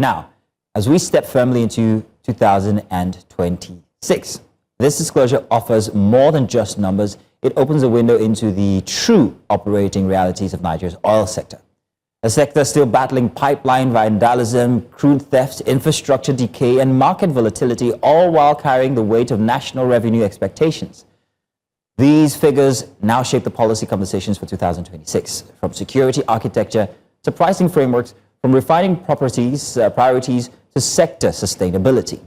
Now, as we step firmly into 2026, this disclosure offers more than just numbers. It opens a window into the true operating realities of Nigeria's oil sector. A sector still battling pipeline vandalism, crude theft, infrastructure decay, and market volatility, all while carrying the weight of national revenue expectations. These figures now shape the policy conversations for 2026, from security architecture to pricing frameworks, from refining priorities to sector sustainability.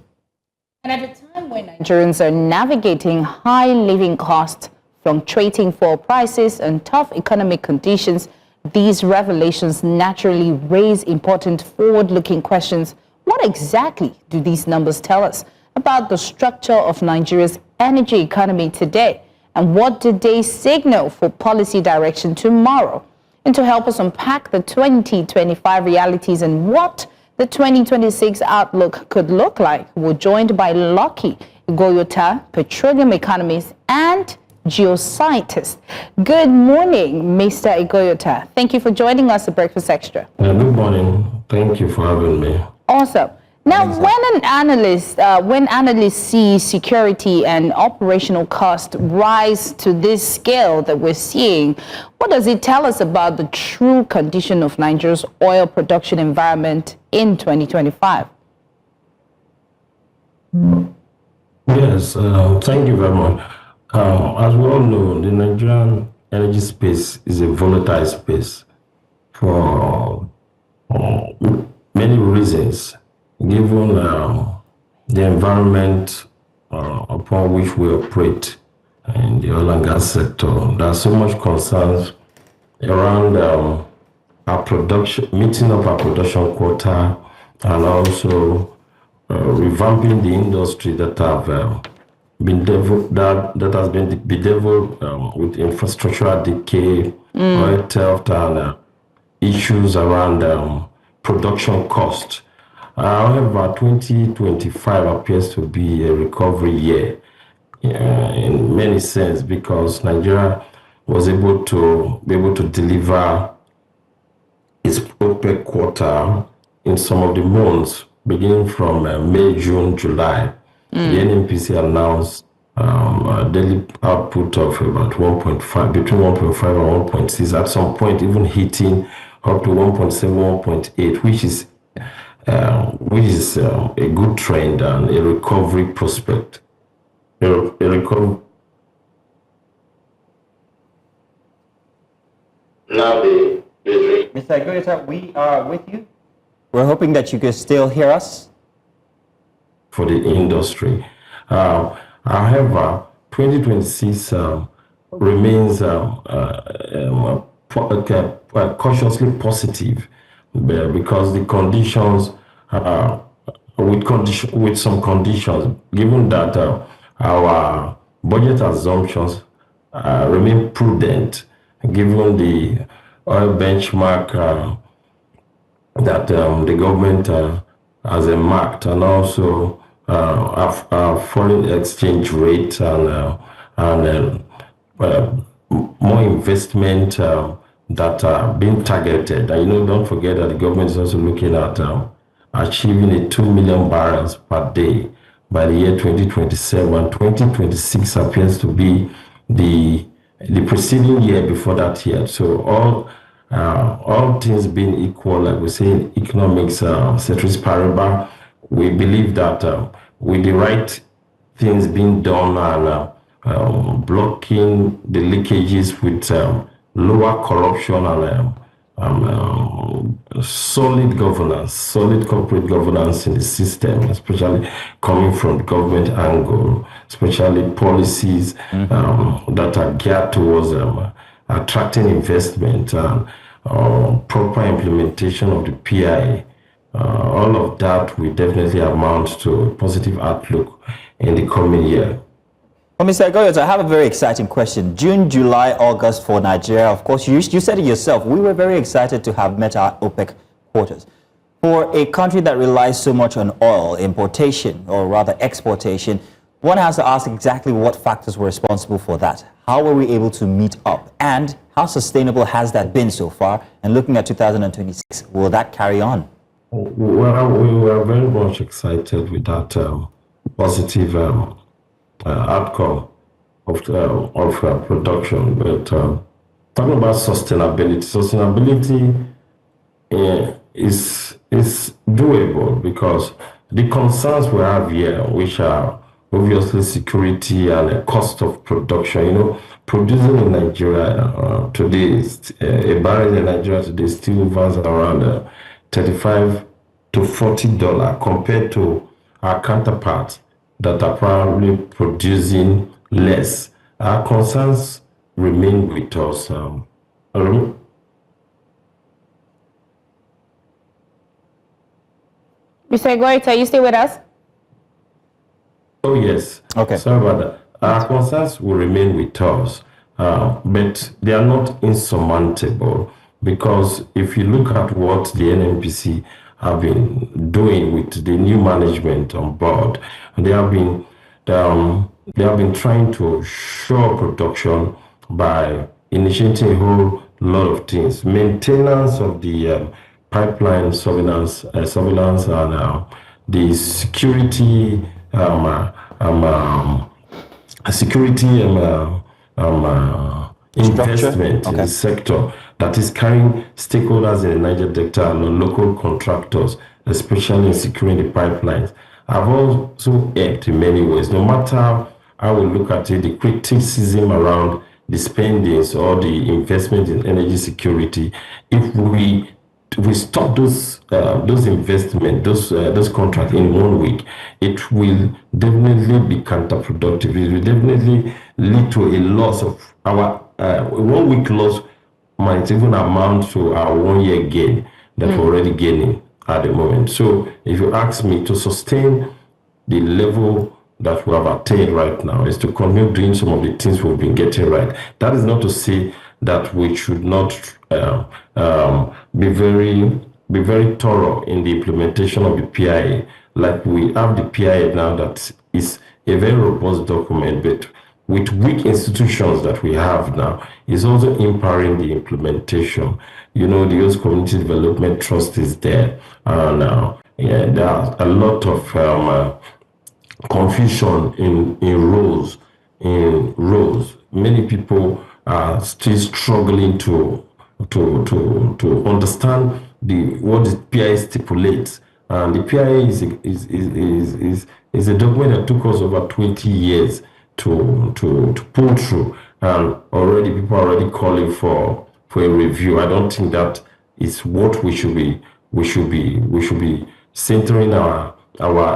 And at a time when Nigerians are navigating high living costs, fluctuating fuel prices, and tough economic conditions, these revelations naturally raise important forward-looking questions. What exactly do these numbers tell us about the structure of Nigeria's energy economy today? And what do they signal for policy direction tomorrow? And to help us unpack the 2025 realities and what the 2026 outlook could look like, we're joined by Lucky Ighoyota, Petroleum Economist and Geoscientist. Good morning, Mr. Ighoyota. Thank you for joining us at Breakfast Extra. Good morning. Thank you for having me. Awesome. Now, when analysts see security and operational costs rise to this scale that we're seeing, what does it tell us about the true condition of Nigeria's oil production environment in 2025? Yes, thank you very much. As we all know, the Nigerian energy space is a volatile space for many reasons. Given the environment upon which we operate in the oil and gas sector, there are so much concerns around our production, meeting up our production quota, and also revamping the industry that have been that has been bedeviled with infrastructural decay, oil theft, and issues around production cost. However, 2025 appears to be a recovery year in many sense, because Nigeria was able to deliver its OPEC quota in some of the months, beginning from May, June, July. The NNPCL announced a daily output of about 1.5, between 1.5 and 1.6, at some point even hitting up to 1.7, 1.8, which is a good trend and a recovery prospect. Mr. Ighoyota, we are with you. We're hoping that you can still hear us. For the industry. However, 2026 remains cautiously positive, because the conditions, with some conditions, given that our budget assumptions remain prudent, given the oil benchmark that the government has marked, and also our foreign exchange rate and more investment that are being targeted. And don't forget that the government is also looking at achieving 2 million barrels per day by the year 2027. 2026 appears to be the preceding year before that year. So all things being equal, like we say in economics, ceteris paribus, we believe that with the right things being done and blocking the leakages with lower corruption and solid governance, solid corporate governance in the system, especially coming from the government angle, especially policies that are geared towards attracting investment and proper implementation of the PIA. All of that will definitely amount to a positive outlook in the coming year. Well, Mr. Ighoyota, I have a very exciting question. June, July, August for Nigeria. Of course, you said it yourself. We were very excited to have met our OPEC quotas. For a country that relies so much on oil importation, or rather exportation, one has to ask exactly what factors were responsible for that. How were we able to meet up? And how sustainable has that been so far? And looking at 2026, will that carry on? Well, we were very much excited with that positive outcome of production. But talking about sustainability is doable because the concerns we have here, which are obviously security and the cost of production. Producing in Nigeria today, a barrel in Nigeria today still varies around 35 to $40 compared to our counterparts that are probably producing less. Our concerns remain with us. Mr. Ighoyota, are you still with us? Oh, yes. Okay. Sorry about that. Our concerns will remain with us, but they are not insurmountable because if you look at what the NNPC have been doing with the new management on board, they have been trying to shore production by initiating a whole lot of things. Maintenance of the pipeline surveillance and the security security investment in the sector that is carrying stakeholders in the Niger Delta and local contractors, especially in securing the pipelines, have also helped in many ways. No matter how we look at it, the criticism around the spendings or the investment in energy security, if we stop those investment, those contracts in 1 week, it will definitely be counterproductive. It will definitely lead to a loss of our 1 week loss might even amount to our 1 year gain that we're already gaining at the moment. So if you ask me, to sustain the level that we have attained right now is to continue doing some of the things we've been getting right. That is not to say that we should not be very thorough in the implementation of the PIA. Like we have the PIA now, that is a very robust document, but with weak institutions that we have now, is also empowering the implementation. The Youth Community Development Trust is there, and there are a lot of confusion in roles. Many people are still struggling to understand what the PIA stipulates. And the PIA is a document that took us over 20 years to pull through, and already people are already calling for a review. I don't think that is what we should be centering our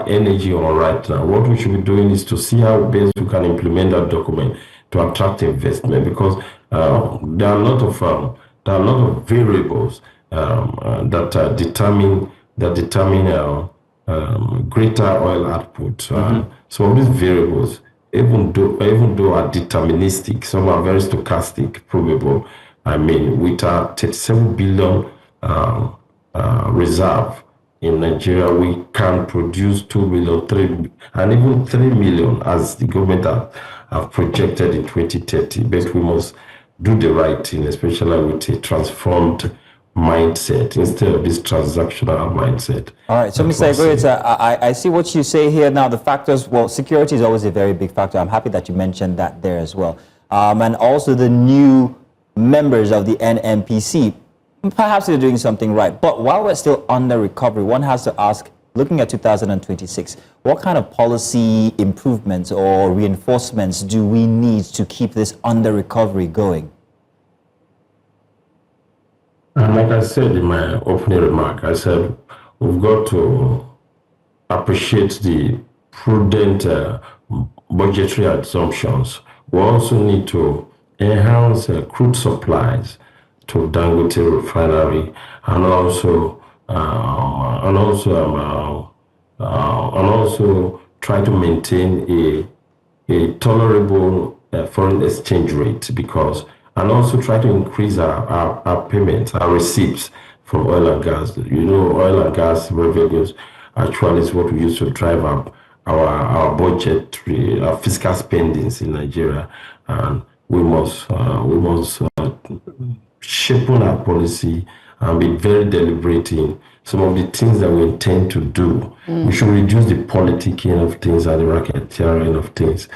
energy on right now. What we should be doing is to see how best we can implement that document to attract investment, because there are a lot of variables that determine greater oil output. Some of these variables, even though are deterministic, some are very stochastic, probable. With our 37 billion reserve in Nigeria, we can produce 2 million, 3, and even 3 million as the government have projected in 2030. But we must do the right thing, especially with a transformed mindset instead of this transactional mindset. All right, so Mr. Ighoyota, I see what you say here. Now, the factors, well, security is always a very big factor. I'm happy that you mentioned that there as well. And also the new members of the NNPC, perhaps they're doing something right. But while we're still under recovery, one has to ask, looking at 2026, what kind of policy improvements or reinforcements do we need to keep this under recovery going? And like I said in my opening remark, I said we've got to appreciate the prudent budgetary assumptions. We also need to enhance crude supplies to Dangote refinery, and also try to maintain a tolerable foreign exchange rate, and also try to increase our payments, our receipts from oil and gas. Oil and gas revenues actually is what we use to drive up our budget, our fiscal spendings in Nigeria, and we must shape our policy and be very deliberate in some of the things that we intend to do. We should reduce the politicking of things and the racketeering of things.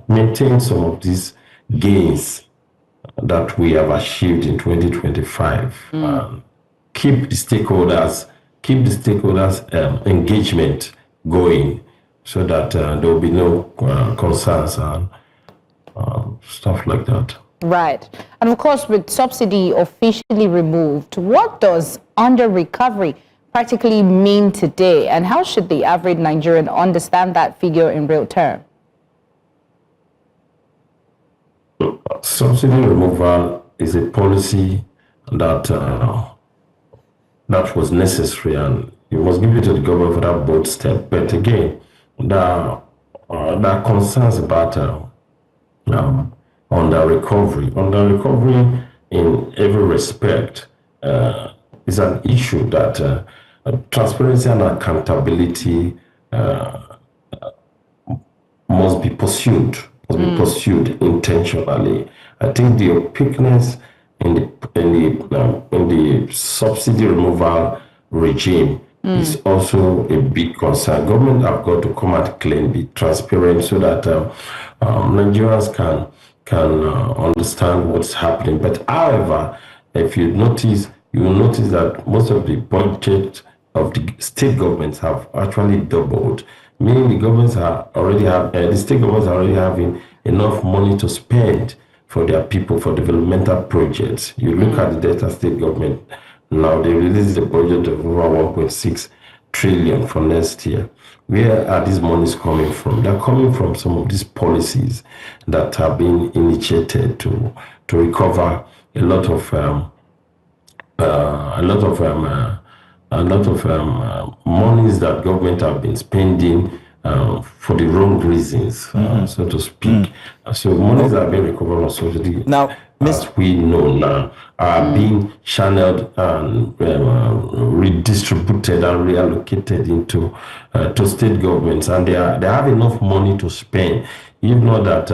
Maintain some of these gains that we have achieved in 2025. Keep the stakeholders engagement going, so that there will be no concerns and stuff like that. Right. And of course, with subsidy officially removed, what does under recovery practically mean today? And how should the average Nigerian understand that figure in real terms? Subsidy removal is a policy that that was necessary, and you must give it to the government for that bold step. But again, there are concerns about under recovery. Under recovery, in every respect, is an issue that transparency and accountability must be pursued. Intentionally. I think the opaqueness in the subsidy removal regime is also a big concern. Government have got to come out clean, be transparent, so that Nigerians can understand what's happening. But however, if you will notice that most of the budget of the state governments have actually doubled. Meaning the governments the state governments are already having enough money to spend for their people, for developmental projects. You look at the Delta state government now, they released a budget of over 1.6 trillion for next year. Where are these monies coming from? They're coming from some of these policies that have been initiated to recover a lot of monies that government have been spending for the wrong reasons, so to speak. So monies that have been recovered on subsidy, now, as we know now, are being channeled and redistributed and reallocated into to state governments, and they have enough money to spend. You know that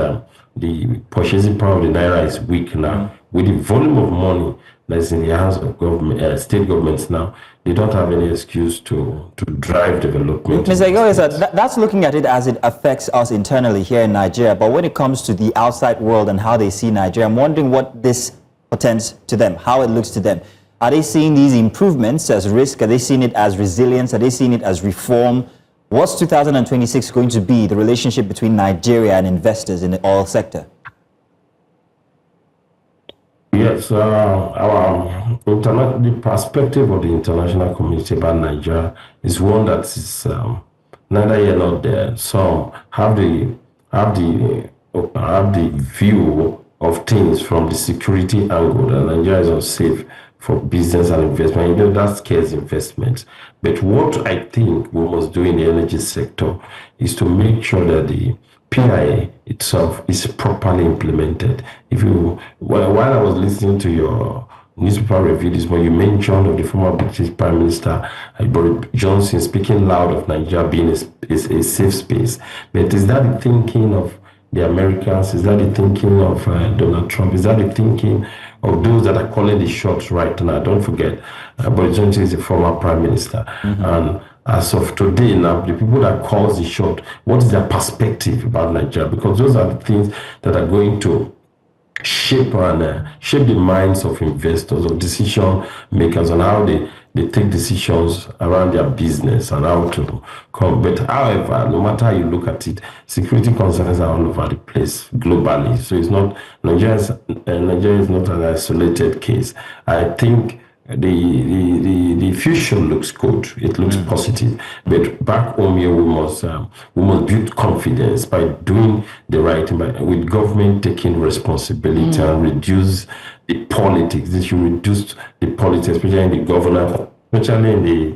the purchasing power of the naira is weak now. With the volume of money that's in the hands of government, state governments now, they don't have any excuse to drive development. Mr. Ighoyota, that's looking at it as it affects us internally here in Nigeria. But when it comes to the outside world and how they see Nigeria, I'm wondering what this portends to them, how it looks to them. Are they seeing these improvements as risk? Are they seeing it as resilience? Are they seeing it as reform? What's 2026 going to be, the relationship between Nigeria and investors in the oil sector? Yes, the perspective of the international community about Nigeria is one that is neither here nor there. Some have the view of things from the security angle that Nigeria is unsafe for business and investment. You know, that scares investment. But what I think we must do in the energy sector is to make sure that the PIA itself is properly implemented. While I was listening to your newspaper review this morning, you mentioned of the former British Prime Minister Boris Johnson speaking loud of Nigeria being a safe space. But is that the thinking of the Americans? Is that the thinking of Donald Trump? Is that the thinking of those that are calling the shots right now? Don't forget, Boris Johnson is a former Prime Minister. And as of today now, the people that calls the shot, what is their perspective about Nigeria? Because those are the things that are going to shape the minds of investors, of decision makers, on how they take decisions around their business and how to come. But however, no matter how you look at it, security concerns are all over the place globally. So it's not Nigeria is not an isolated case. I think the future looks good. It looks positive. But back home here, we must build confidence by doing the right thing, with government taking responsibility and reduce the politics. They should reduce the politics, especially in the governance, especially in the